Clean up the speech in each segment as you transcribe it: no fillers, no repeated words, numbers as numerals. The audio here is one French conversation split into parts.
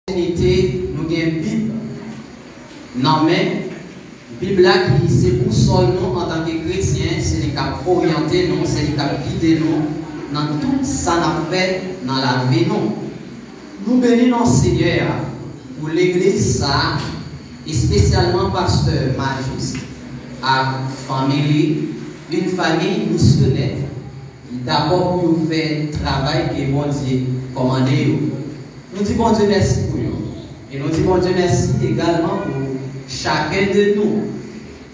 opportunité, nous avons une Bible. Non, mais Bible là qui c'est pour seul nous en tant que chrétiens, c'est les cap orienter nous, c'est les cap guider nous dans tout ça qu'on fait dans la vie nous. Nous bénissons le Seigneur pour l'église ça, et spécialement pasteur Majus, à famille, une famille missionnaire. D'abord pour faire le travail que bon Dieu commandé. Nous disons bon Dieu merci pour nous. Et nous disons bon Dieu merci également pour chacun de nous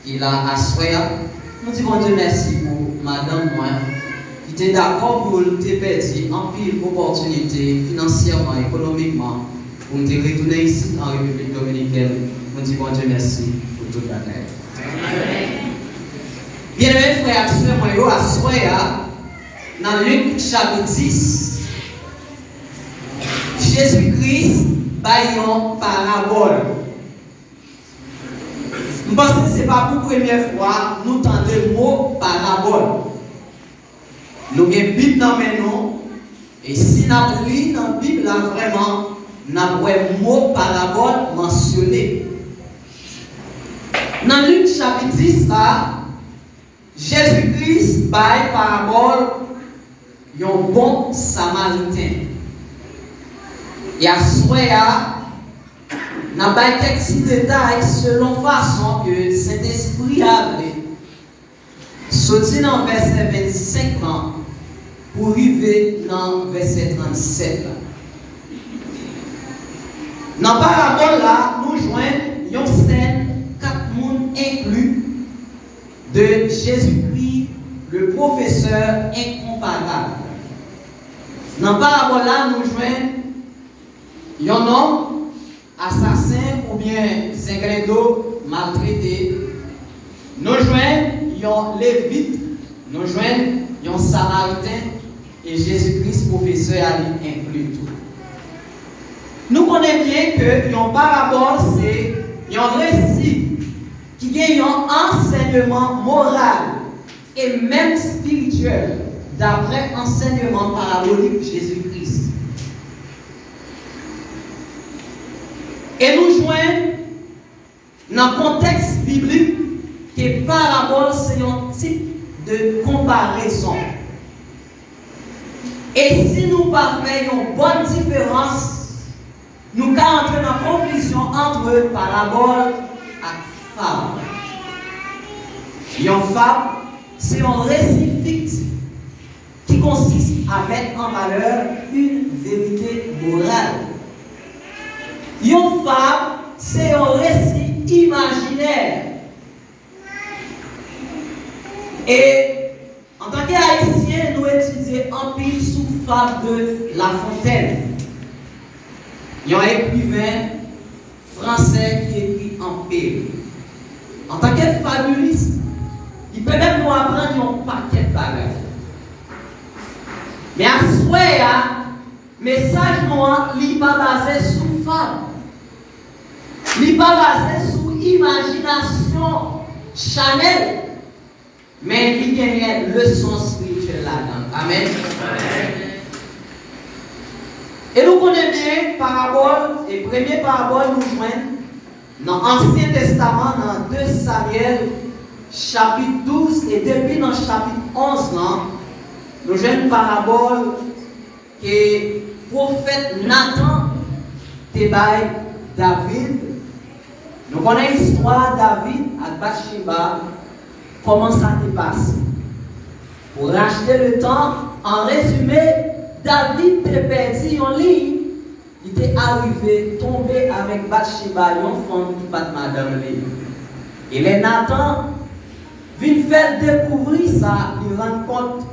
qui l'a assuré. Nous disons bon Dieu merci pour madame moi qui était d'accord pour te perdre en pile d'opportunités financièrement, économiquement pour nous retourner ici en République Dominicaine. Nous disons bon Dieu merci pour toute la terre. Bien-aimés frères et sœurs, moi assuré dans Luc chapitre 10, Jésus-Christ baille une parabole. Je pense que ce n'est pas pour la première fois que nous entendons le mot parabole. Nous avons une Bible dans nous, et si nous lisons dans la Bible, là, vraiment, nous avons le mot parabole mentionné. Dans Luc chapitre 10, là, Jésus-Christ baille parabole un bon samaritain. Et à ce moment-là, nous avons quelques détails selon façon que cet esprit a appelé. Sorti dans verset 25 pour arriver dans verset 37. Dans la parabole là, nous joignons une scène, 4 personnes inclus, de Jésus-Christ, le professeur incomparable. Dans la parabole là, nous joignons un homme assassin ou bien zingredo maltraité. Nous joignons un lévite, nous joignons un samaritain et Jésus-Christ, professeur, a inclus tout. Nous connaissons bien que une parabole, c'est un récit qui a un enseignement moral et même spirituel d'après enseignement parabolique de Jésus-Christ. Et nous joignons dans le contexte biblique que parabole c'est un type de comparaison. Et si nous ne faisons pas une bonne différence, nous allons entrer dans la confusion entre parabole et fable. Une fable, c'est un récit fictif qui consiste à mettre en valeur une vérité morale. Une fable, c'est un récit imaginaire. Et en tant qu'Haïtiens, nous étudions en pile sous fable de La Fontaine. Il y a un écrivain français qui écrit en pile. En tant que fabuliste, il peut même nous apprendre un paquet de bagages. Mais à ce moment-là, le message noir n'est pas basé sur fable. Il n'est pas basé sur imagination Chanel. Mais il y a une leçon spirituelle là-dedans. Amen. Et nous connaissons bien parabole, et première parabole nous joignent dans l'Ancien Testament, dans 2 Samuel, chapitre 12, et depuis dans le chapitre 11, nous joignons une parabole que le prophète Nathan débaille David. Nous connaissons l'histoire de David à Bathsheba, comment ça s'est passé. Pour racheter le temps, en résumé, David était perdu en ligne. Il était arrivé, tombé avec Bathsheba, une femme qui bat madame lui. Et les Nathan viennent faire découvrir ça, ils rendent compte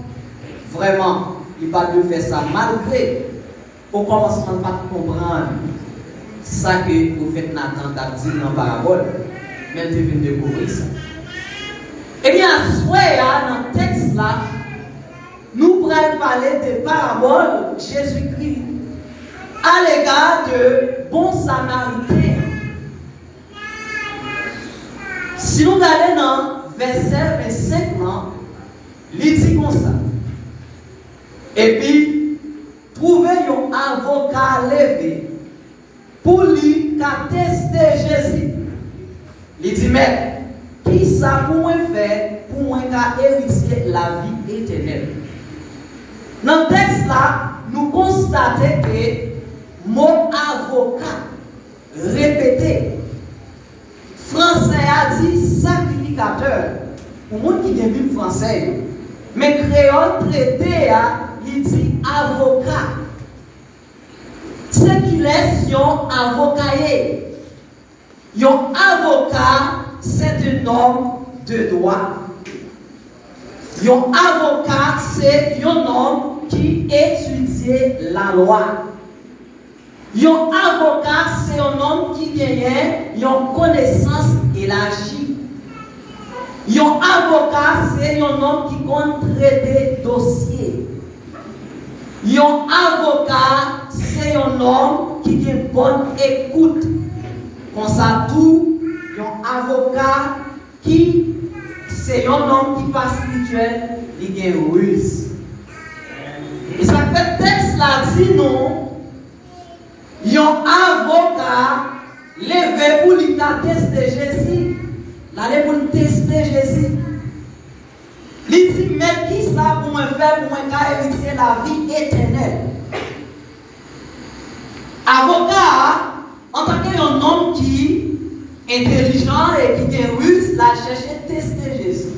vraiment, il va de faire ça malgré au commencement de pas comprendre ça que le prophète Nathan a dit dans la parabole, même tu viens découvrir ça. Eh bien, à ce moment-là, dans le texte là, nous pourrons parler de parabole Jésus-Christ à l'égard de bon samaritain. Si nous regardons dans verset 25, il dit comme ça. Et puis, trouver un avocat levé pour lui qu'à tester Jésus. Il dit, mais qui ça pour moi faire pour moi hériter la vie éternelle? Dans le texte là, nous constatons que le mot avocat répété, français a dit sacrificateur. Pour moi qui débute français, mais créole traité, il dit avocat. Ce qu'il est, un avocat. Un avocat, c'est un homme de droit. Un avocat, c'est un homme qui étudie la loi. Un avocat, c'est un homme qui gagne une connaissance élargie. Un avocat, c'est un homme qui compte traiter dossier. Un avocat, c'est un homme qui a une bonne écoute. Comme ça, tout, un avocat qui, c'est un homme qui n'est pas spirituel, il a une ruse. Et ça fait texte là, dit non, un avocat levé pour lui tester Jésus. L'aller pour tester Jésus. Il dit, mais qui ça pour me faire pour me hériter la vie éternelle? Avocat, en tant qu'un homme qui est intelligent et qui est ruse, l'a cherché à tester Jésus.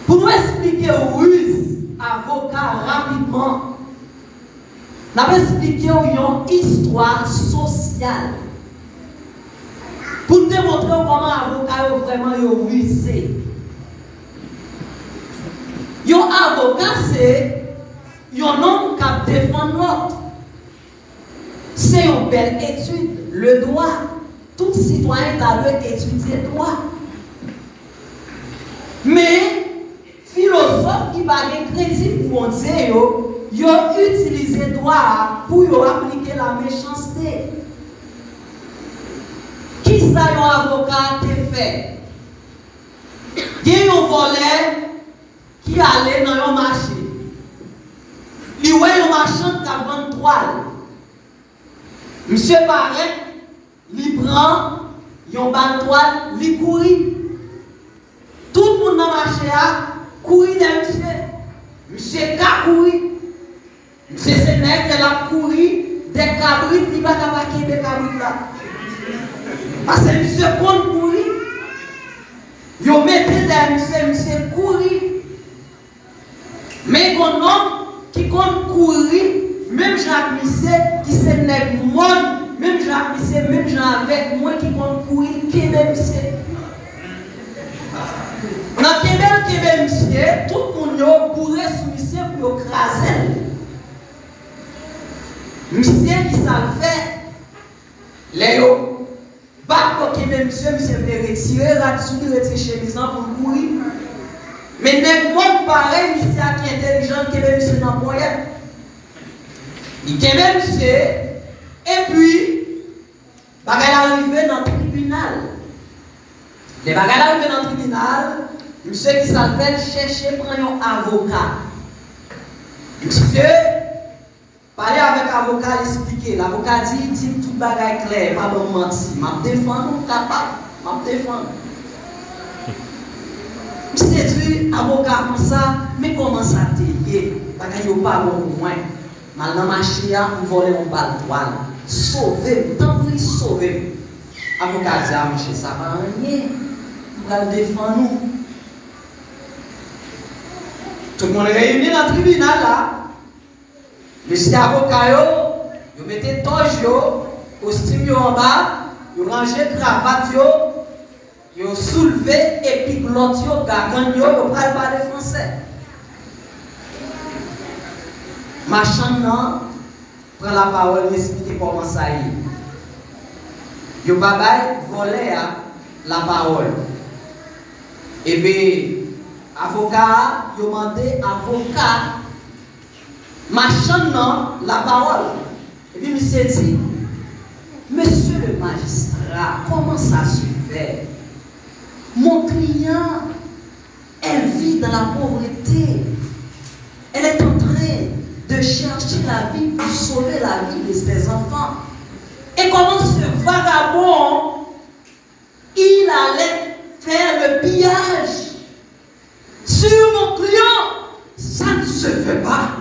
Pour nous expliquer ruse, avocat, rapidement, nous allons expliquer une histoire sociale. Pour démontrer comment l'avocat est vraiment rusé. Un avocat, c'est un homme qui défend l'autre. C'est une belle étude, le droit. Tout citoyen doit étudier le droit. Mais, philosophe qui va être crédit pour dire, ils ont utilisé le droit pour appliquer la méchanceté. Qui ça un avocat te fait? Il y a un voleur qui allait dans un marché. Il voit un marchand qui a vendu toile. Monsieur paraît, il prend une bonne toile, il courit. Tout le monde dans le marché a couru de monsieur. Monsieur a couru. Monsieur Sénèque, il a couru des cabrites, il va pas des cabrites là. Parce que monsieur compte courir. Ils mettez derrière monsieur courir. Mais un homme qui compte courir, même Jacques Misset, qui se nègre monde, même Jacques Misset, même Jean avec moi qui compte courir, qui est monsieur. Dans Québec, monsieur, tout le monde pourrait sous monsieur pour écraser. Monsieur qui s'en fait, Léo. Pas que monsieur veut retirer là-dessus, retirer chemise pour courir. Mais n'est pas pareil, monsieur qui est intelligent, qui est monsieur dans le moyen. Il est monsieur, et puis, bagay arrivé dans le tribunal. Les bagages arrivés dans le tribunal, monsieur qui s'appelle chercher prendre un avocat. Monsieur, parler avec l'avocat, l'expliquer. L'avocat dit tout bagage clair, pas bon mentir. Je vais défendre, capable. Je vais défendre. Monsieur dit, avocat comme ça, mais comment ça t'est lié? Bagage n'est pas bon pour moi. Mal dans ma chia, vous volez mon balle toile. Sauvez-moi, tant pis, sauvez-moi. Avocat dit, ah, monsieur, ça va rien. Vous allez défendre nous. Tout le monde est réuni dans le tribunal là. Monsieur avocat, vous mettez toge, costume en bas, vous rangez cravate, vous soulevez et puis l'autre, vous gagnez, vous parlez pas de français. Marchand prend la parole et explique comment ça y est. Vous volez la parole. Et bien, avocat, vous demandez avocat. Marchand la parole. Et puis, monsieur dit, monsieur le magistrat, comment ça se fait? Mon client, elle vit dans la pauvreté. Elle est en train de chercher sur la vie pour sauver la vie de ses enfants. Et comment ce vagabond, il allait faire le pillage sur mon client. Ça ne se fait pas.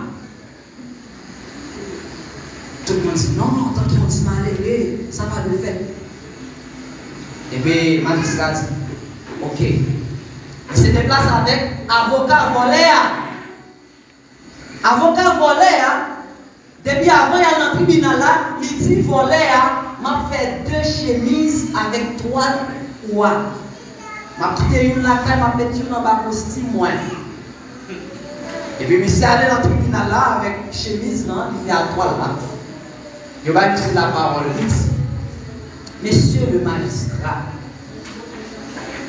Tout le monde dit non, tant qu'on dit malheureux, ça va le faire. Et puis le magistrat dit ok. Il se déplace avec avocat voléa. Avocat voléa, depuis avant il y a dans le tribunal là, il dit voléa, m'a fait 2 chemises avec toile ouah. M'a quitté une la caille, m'a fait une en bas costume moins. Et puis monsieur allé dans le tribunal là avec chemise là, il fait à toile là. Il va utiliser la parole vite. Monsieur le magistrat,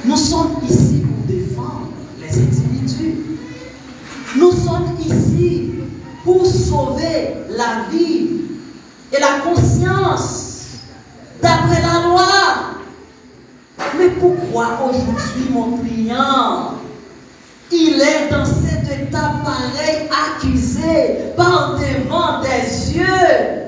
nous sommes ici pour défendre les individus. Nous sommes ici pour sauver la vie et la conscience d'après la loi. Mais pourquoi aujourd'hui mon client, il est dans cet état pareil, accusé par devant des yeux?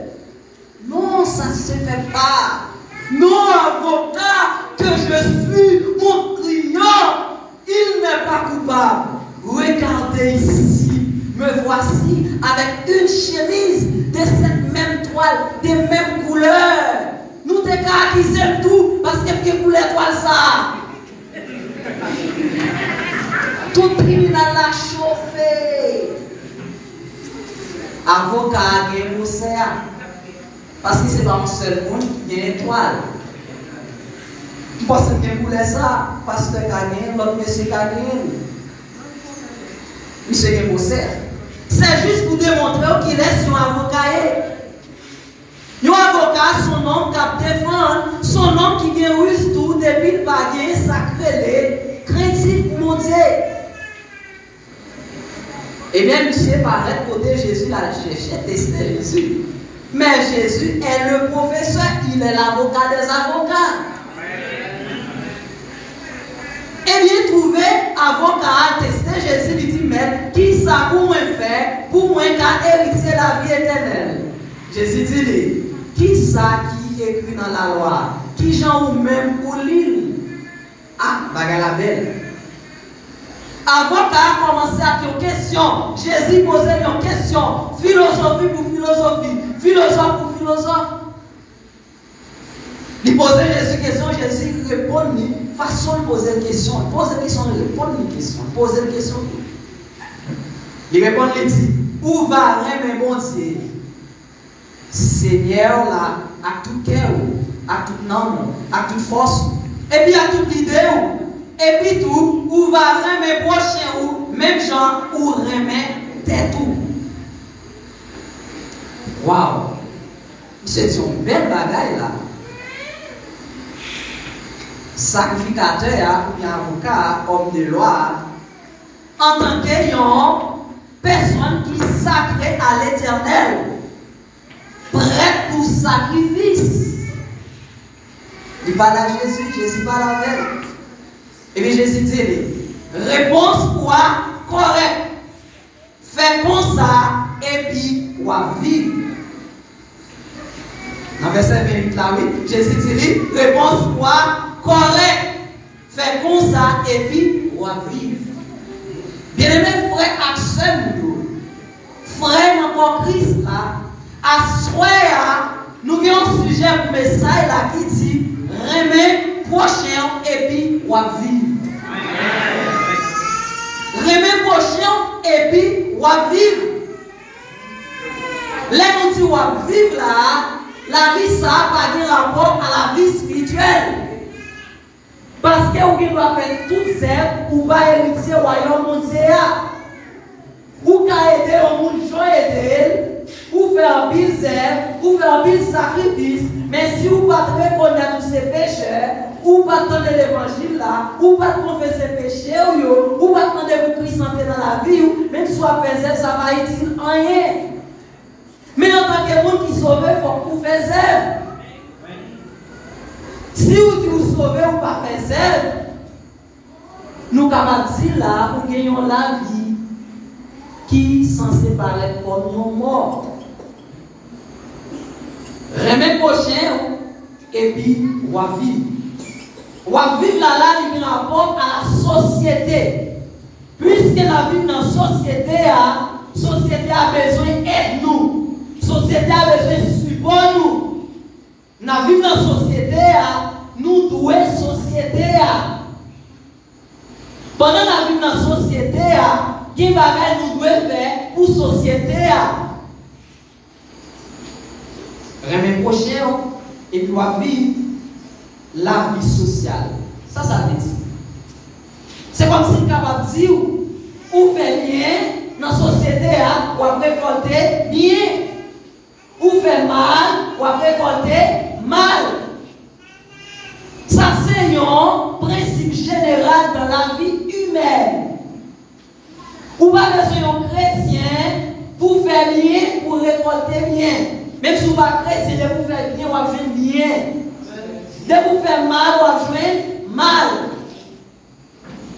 Non, ça ne se fait pas. Non, avocat, que je suis, mon client, il n'est pas coupable. Regardez ici, me voici avec une chemise de cette même toile, des mêmes couleurs. Nous t'es accusé tout parce que quelle couleur toile ça? Tout tribunal a chauffé. Avocat a gagné au CA. Parce que ce n'est pas un seul monde qui a une étoile. Je pense que vous voulez ça, pasteur Gagné, l'autre monsieur Gagné. Monsieur Gagné, c'est juste pour démontrer qu'il est son avocat. Un avocat, son nom qui défend, son nom qui vient ruse tout, depuis le bagage sacré, craintif mon Dieu. Eh bien, monsieur paraît côté Jésus, là, j'ai testé Jésus. Mais Jésus est le professeur, il est l'avocat des avocats. Et bien trouvé, avocat a testé, Jésus lui dit, mais qui ça pour moi faire, pour moi qu'à hériter la vie éternelle? Jésus dit, qui ça qui écrit dans la loi? Qui j'en ou même pour lire? Ah, bagarre la belle. Avocat a commencé à faire une question. Jésus posait une question. Philosophie pour philosophie. Philosophe pour philosophe. Il posait Jésus une question. Jésus répond. Façon de poser une question. Poser une question, répondre une question. Poser une question. Il répond, il dit, où va rien mon Dieu? Seigneur là, à tout cœur, à toute nom, à toute force, et puis à toute idée. Et puis tout, ou va remettre prochain ou, même genre, ou remettre tête tout. Waouh! C'est une belle bagaille là. Sacrificateur, ou bien avocat, homme de loi, en tant qu'ayant personne qui sacrée à l'Éternel, prête pour sacrifice. Il parle à Jésus, Jésus parle à elle. Et puis Jésus dit, réponse quoi? Correct. Fais comme ça, et puis, ou à vivre. Dans verset 28 là, oui, Jésus dit, réponse quoi? Correct. Fais comme ça, et puis, ou à vivre. Bien-aimés frères, accès frère encore Christ là, à soir, nous avons un sujet pour message là qui dit, remets prochain, et puis, ou à vivre. Remets prochain et puis ou à vivre. Les gens qui ou à vivre là, la vie ça n'a pas de rapport à la vie spirituelle. Parce que vous doit faire tout ça pour pas hériter le royaume mondial. Pour aider au monde, aider, pour faire un business, pour faire un sacrifice. Mais si vous ne pas reconnaître tous ces pécheurs, ou pas attendre l'évangile là, ou pas confesser péché, ou pas demander pour Christ entrer dans la vie, même si vous faites ça va être rien. Mais en tant que monde qui sauve, il faut que vous fassiez. Si vous dites vous sauvez ou pas faire nous capables dire là, nous gagnons la vie qui est censée paraître comme nous morts. prochain, et puis, on va vivre. On va vivre là, il y a un rapport à la société. Puisque la vie dans la société a besoin d'aide nous. La société a besoin de support nous. La vie dans la société nous devons société. Pendant la vie dans la société, quel bagage nous devons faire pour la société? Remets prochain, et puis on va vivre la vie sociale. Ça veut dire. C'est comme si on est capable de dire, ou fait bien dans la société, ou après récolter bien. Ou fait mal, ou après récolter mal. Ça, c'est un principe général dans la vie humaine. Ou pas besoin de chrétien pour faire bien, pour récolter bien. Même si vous pas chrétien, de vous faire bien, ou à jouer bien. De vous faire mal, ou à jouer mal.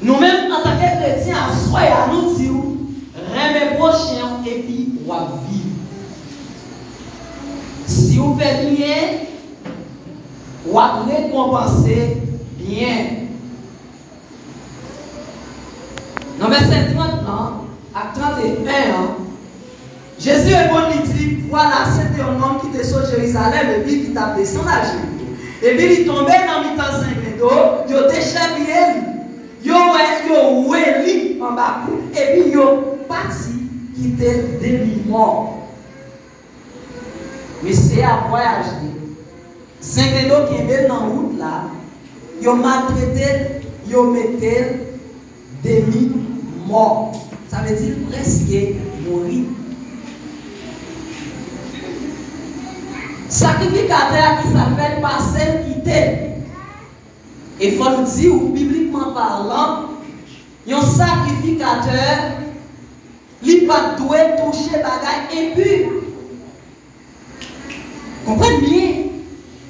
Nous-mêmes, en tant que chrétiens, à soi, à nous dire, remets prochain et puis on va vivre. Si vous faites bien, on va récompenser bien. Dans verset 30 à 31, Jésus répond, il dit, voilà, c'était un homme qui était sur Jérusalem et puis qui t'a descendu à Jéricho. Et puis il tombait dans le temps 5 d'eau, il était chabillé. Yo weli en bas et puis yo parti qui était demi-mort. Mais c'est à voyager. 5 d'eau qui est dans la route là, yo maltraité, yo mettait demi-mort. Ça veut dire presque mourir. Sacrificateur qui s'appelle pas celle qui t'aime. Et il faut nous dire, bibliquement parlant, un sacrificateur, il ne pas doit toucher bagaille impur. Comprenez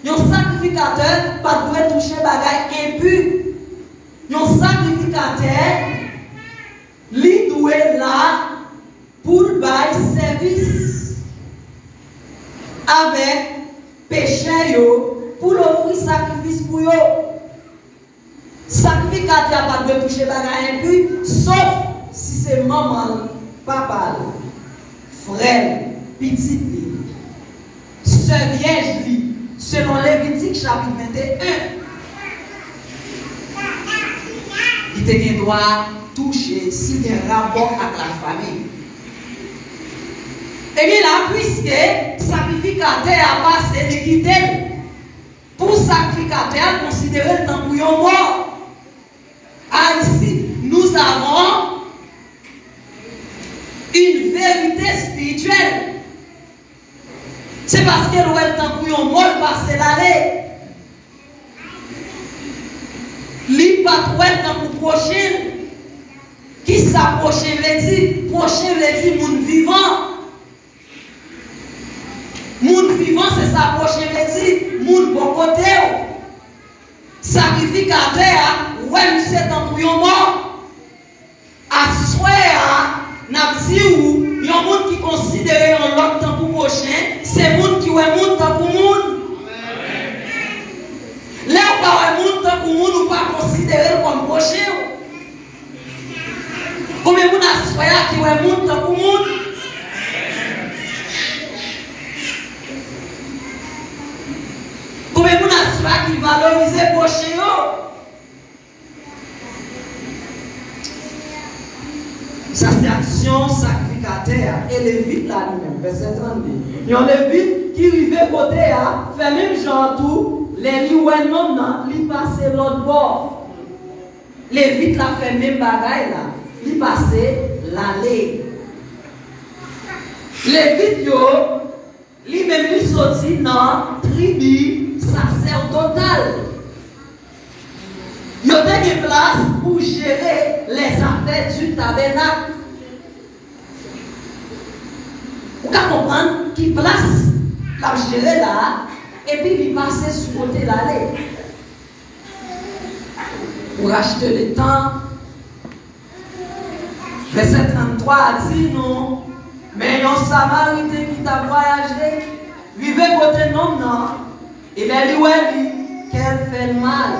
bien? Un sacrificateur pas doit toucher bagaille impur. Un sacrificateur, il doit là pour bailler service avec péché pour offrir sacrifice pour eux. Sacrificateur pas de toucher bagaille impur, sauf si c'est maman, papa, frère, petit, sœur vierge, selon Lévitique chapitre 21. Il te doit toucher s'il y a un rapport avec la famille. Et bien là, puisque sacrificateur a passé l'équité, pour sacrificateur, considérer le temps pour un mort. Ici, nous avons une vérité spirituelle. C'est parce que nous avons pour un mort passer l'année. Li pas trop pour prochain. Qui s'approche veut dire prochain veut dire monde vivant. Monde vivant c'est s'approcher veut dire monde bon côté. Sacrificateur ouais c'est temps pour un mort. À soir n'a dit ou y a monde qui considère en l'autre temps pour prochain, c'est monde qui ouais monde temps pour monde. Là, on va voir monde pour monde ou pas considérer comme prochain. Combien de monde a soya qui va monde pour monde? Combien de monde a soya qui valorise prochain? Ça c'est action sacrificateur et Lévite là lui-même, verset 32. Il y a un Lévite qui arrive côté à faire même genre tout. Les liouens non, ils passent l'autre bord. Les vitres la fait même bagaille là. Ils passent l'allée. Les vitres, ils même ils sortent dans tribu sacerdotale. Ils ont des places pour gérer les affaires du tabernacle. Vous pouvez comprendre qui place la gérer là. Et puis il passait sur le côté l'allée pour acheter le temps. Verset 33 a dit non, mais un Samaritain qui t'a voyagé, vivez côté non, non, et là, lui, qu'elle fait mal.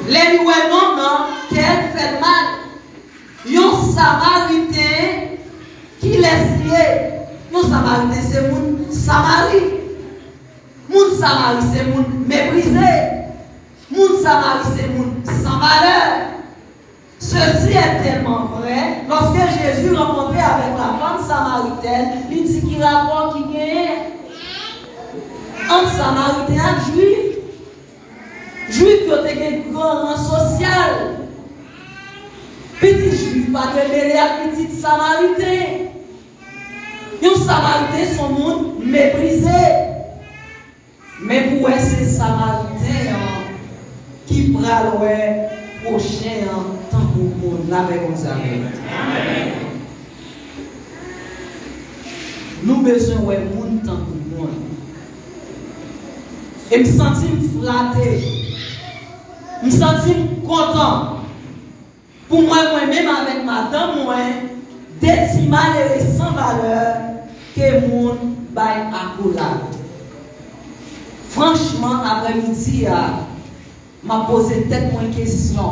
Les lui, non, non, qu'elle fait mal. Yon Samaritain qui laisse lié. Yon Samaritain, c'est mon Samari. Mon Samari, c'est mon méprisé. Mon Samari, c'est mon sans valeur. Ceci est tellement vrai. Lorsque Jésus rencontrait avec la femme samaritaine, il dit qu'il rapport qui gagne entre Samaritain et Juif. Juif qui ont un grand rang social. Petit Juif, pas de mêlé à petit Samaritain. Les Samaritains sont monde méprisé. Mais pour ces Samaritains qui prennent le prochain tant pour le monde, avec nos amis. Nous besoin de monde tant pour le monde. Et me sentir flatté. Me sentir content. Pour moi-même avec madame, moi, des petits malheureux sans valeur que mon bail à coulade. Franchement, après-midi, m'a posé tête une question.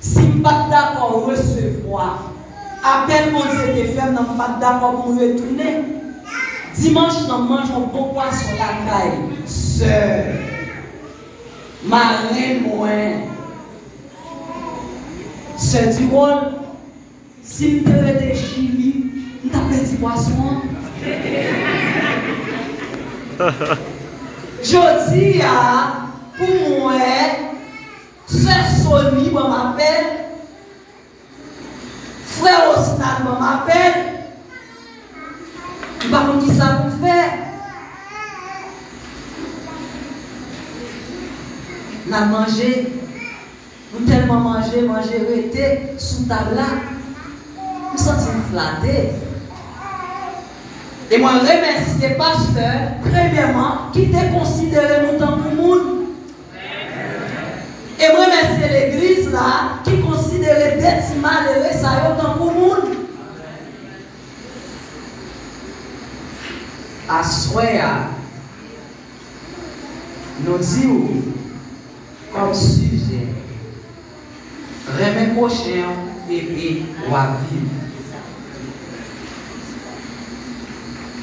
Si je ne suis pas d'accord pour recevoir, appel mon Dieu te fait, je ne suis pas d'accord pour retourner. Dimanche, nous mangeons bon poisson sur la caille. Sœur, marraine, moi. C'est du rôle. Si je te des chili, je t'appelle du poisson. Je dis pour moi, c'est Sony, on m'appelle. Frère Osnan, on m'appelle. Je ne sais pas qui ça vous fait. On a mangé. Nous tellement manger, rester sous table là. Nous sommes flattés. Et moi, je remercie les pasteurs, premièrement, qui t'ont considéré nous tant pour monde. Et moi, je remercie l'église là, qui considère des petits malheureux, ça y tant pour monde. À soir, nous disons comme sujet. Remet prochain et puis vivre.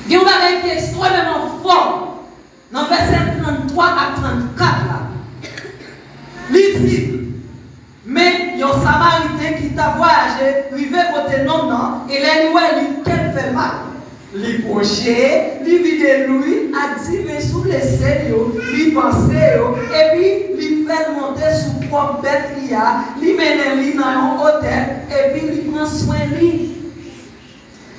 Il y a un bagage qui est extrêmement fort. Dans verset 33 à 34 là. Il dit, mais il y a un Samaritain qui t'a voyagé, il veut côté non, et là il qu'elle fait mal. Il proché, il vide lui, a dit, mais sous les selles, il pensait, et puis il fait monter sous propre bête, il mène lui dans un hôtel, et puis il prend soin de lui.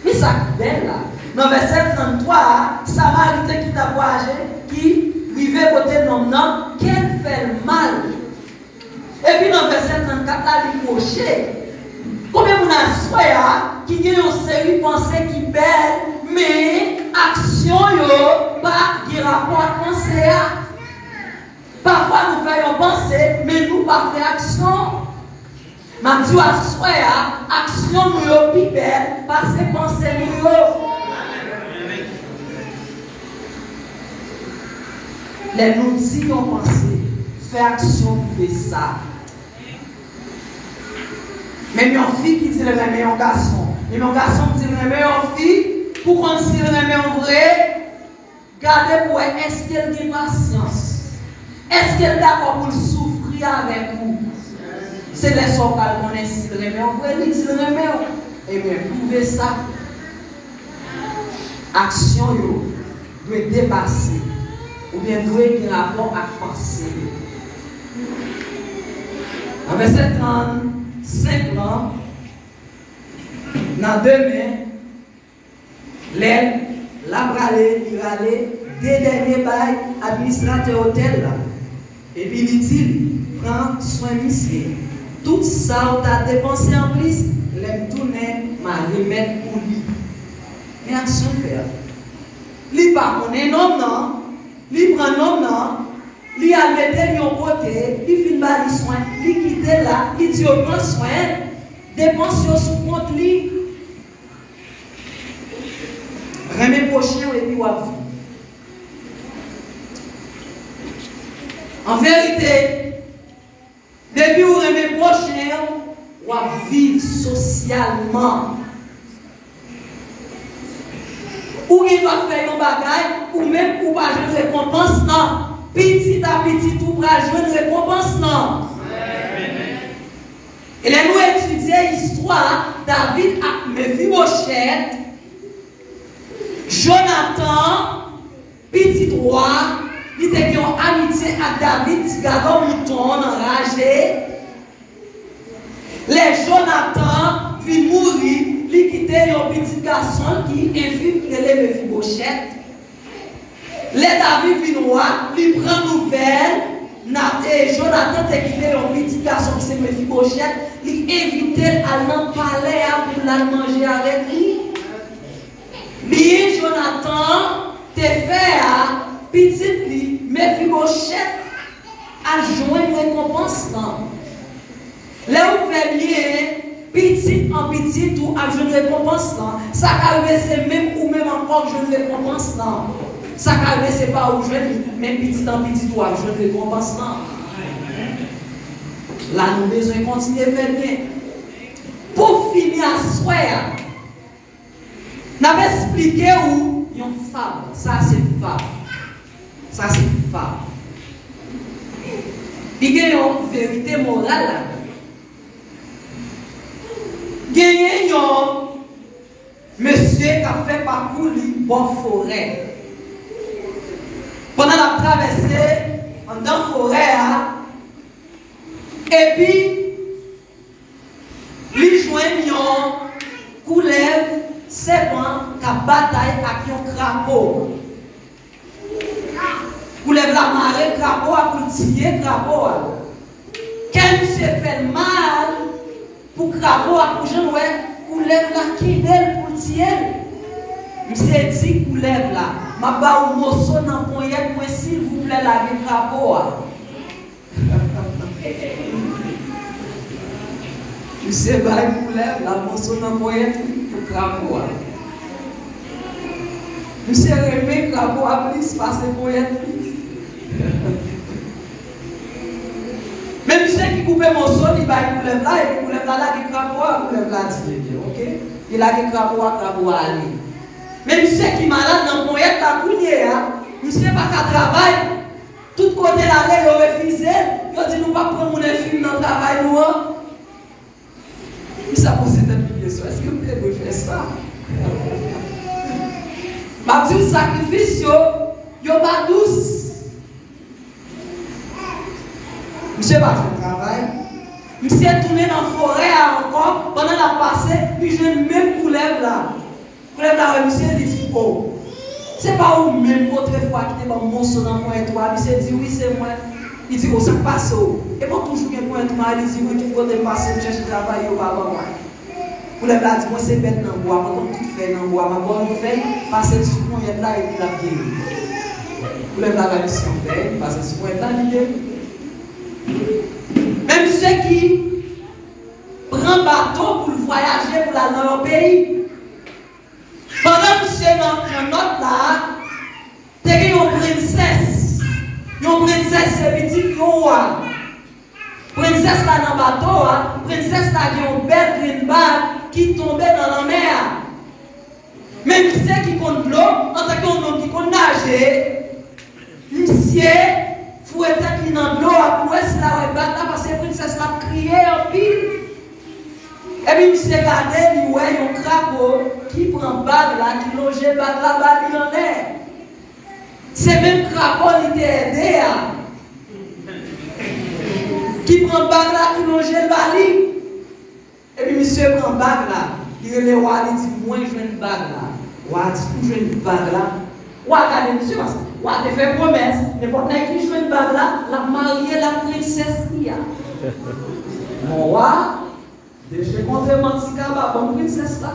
Mais ça belle là. Dans verset 33, Samaritain qui t'a voyagé, qui vivait côté non, qu'elle fait mal. Et puis dans verset 34, là, il proché. Combien on a souhaité qui a une série de pensées qui belle, mais action yo pas qui rapport à penser. Parfois nous faisons penser, mais nous pas faire action. Mais Dieu a souhaité action nous yo plus belle parce que penser nous yo. Les nous disons penser, faire action pour ça. Même une fille qui dit le meilleur garçon. Même un garçon qui dit le meilleur fille, pour qu'on dise le meilleur vrai, gardez pour elle, est-ce qu'elle a patience? Est-ce qu'elle est d'accord pour souffrir avec vous? C'est les soins qu'on est si le meilleur vrai, il dit le meilleur. Eh bien, prouvez ça. Action, doit dépasser. Ou bien doit avoir rapport à penser. En verset 35 ans, dans 2 mains, l'aile, la bralée, il râlait, des derniers bails, administrateur hôtel là. Et puis il dit, prends soin monsieur. Tout ça, tu as dépensé en plus, l'aime tourner, ma remettre pour lui. Mais action faire. Il pas mon homme non, il prend un non. Il a mis en côté, il fait mal soin, il quitte là, il dit au prend soin, dépense sous compte lui. Remets prochain et puis ou à vivre. En vérité, depuis vous remets prochain, ou à vivre socialement. Ou il va faire un bagage, ou même ou pas jouer récompense, non. Petit à petit, tout va jouer récompense, non. Et là, nous étudions l'histoire, David a Mephibosheth, Jonathan, petit roi, il était en amitié avec David, petit gars mouton, enragé. Les Jonathan, puis mourir, il quittait un petit garçon qui infime les Mephibosheth. Les David vient roi, il prend nouvelle. Jonathan t'a quitté un petit garçon qui s'est Mephibosheth, il invitait à l'en parler pour la manger avec lui. Lui, Jonathan, t'a fait à petit lui, Mephibosheth a joué une récompense. Là où fait bien, petit en petit, tout a joué une récompense. Ça arrive, c'est même ou même encore joué une récompense. Ça arrive, c'est pas où jouer, même petit en petit, tout a joué une récompense. Là, nous avons besoin de continuer à faire bien. Pour finir à soir, nous avons expliqué où il y a une femme. Ça, c'est femme. Ça, c'est femme. Il y a une vérité morale là. Il y a un monsieur qui a fait parcours de bonne forêt. Pendant la traversée, dans la forêt, et puis, il joint un couleuvre, serpent, qui a bataille avec un crapaud. Couleuvre la marée, crapaud a cultivé crapaud. Quel monsieur fait mal pour crapaud à coucher, couleuvre la qui d'elle pour tirer. Monsieur dit couleuvre là, ma ba ou morceau dans le poignet, pour s'il vous plaît, la crapaud. Tu sais, bah, il lève la morceau dans le poignet pour crapaud. Tu sais, remet crapaud à plus, parce que le poignet plus. Même tu sais qui coupe le morceau, il va il lève là, et puis il lève là, il crapaud, il lève là, ok? Il a des crapaud à aller. Même tu sais qui est malade dans le poignet, la couille, tu sais pas qu'à travail, tout côté là, il aurait refusé, il a dit nous pas prendre mon film dans le travail, nous. Ça pose cette question. Est-ce que vous pouvez faire ça? Ma petite sacrifice, yo pas douce. Monsieur va faire le travail. Monsieur est tourné dans la forêt encore. Pendant la passée, puis je ne même couleuvre là. Couleuvre là, monsieur dit oh. C'est pas où même votre fois qui était mon morceau dans mon étoile. Monsieur dit oui, c'est moi. Il dit, oh, ça passe. Et moi, toujours, il point de mal, il dit, oui, tu peux te passer, je cherche travail au baba. Pour les blagues, moi, c'est bête dans le bois, moi, comme tout fait dans le bois, ma bonne fait, passer sur mon yet là, et puis la pied. Pour les blagues, si on fait, passer sur mon yet là, l'idée. Même ceux qui prennent bateau pour voyager pour aller dans leur pays, pendant que c'est dans notre là, tu as une princesse. Une princesse, c'est petit roi. Princesse là dans le bateau, princesse là qui a une belle green bag qui tombait dans la mer. Même si c'est qui compte l'eau, en tant qu'homme qui compte nager, monsieur, fouette qui dans l'eau, après c'est là où là parce que la princesse là crié en pile. Et puis monsieur regardait, il voit un crapaud qui prend bague là, qui longe bague là, bague en l'air. C'est même crapaud qui t'a aidé qui prend bague là, qui longe le bali. Et puis monsieur prend bague là. Il est le roi, il dit, moi je veux une bague là. Roi dit, je veux une bague là. Roi, regardez monsieur, parce que roi te fait promesse. N'importe qui joue une bague là, la mariée la princesse qui a. Mon roi, déjà contre Mantika, ma bonne princesse là.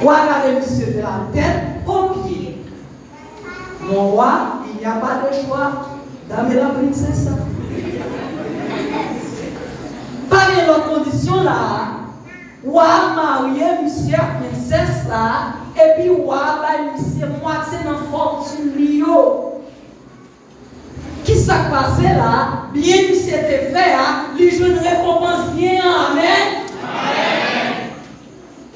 Regardez monsieur de la tête au pied. Mon roi, il n'y a pas de choix d'amener la princesse. Par l'autre condition là, Ou à marier monsieur princesse là, et puis ou à monsieur moitié dans fortune lio. Qui s'est passé là? Bien monsieur te fait, lui joue une récompense bien, amen. Amen.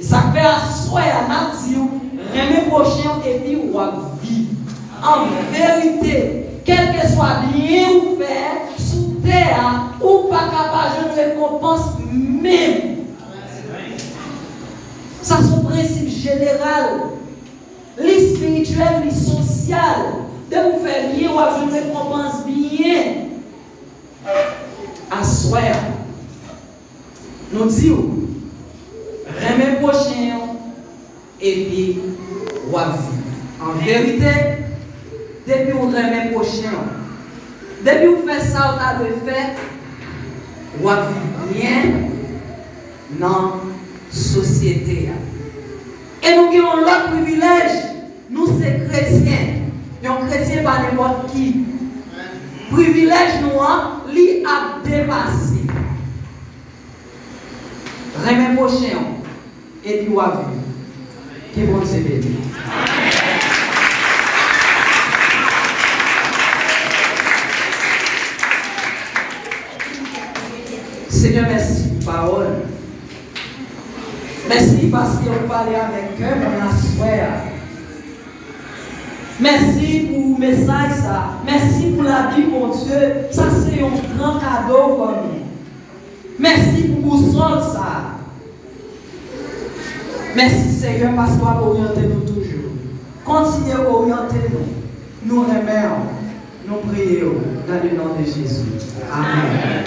Et ça fait à soi à Mathieu, remet prochain et puis ou à vivre. En vérité, quel que soit bien ou fait, sous terre, ou pas capable de récompense même. Ça c'est un principe général. Les spirituel, les social. De vous faire bien ou à une récompense bien. À soi. Nous disons, remet prochain et puis ou à vivre. En vérité, depuis vous remet prochain, depuis vous faites ça, vous avez fait, vous avez bien dans la société. Et nous avons l'autre privilège, nous sommes chrétiens. Et un chrétien pas n'importe qui. Privilège nous, lui a dépassé. Remet prochain et puis vous avez vu. Que bon Dieu bénisse. Seigneur, merci pour la parole. Merci parce que vous parlez avec cœur, mon assoir. Merci pour le message, ça. Merci pour la vie, mon Dieu. Ça, c'est un grand cadeau pour nous. Merci pour le sol, ça. Merci, Seigneur, parce que vous orientez nous toujours. Continuez à orienter nous. Nous remercions, nous prions dans le nom de Jésus. Amen.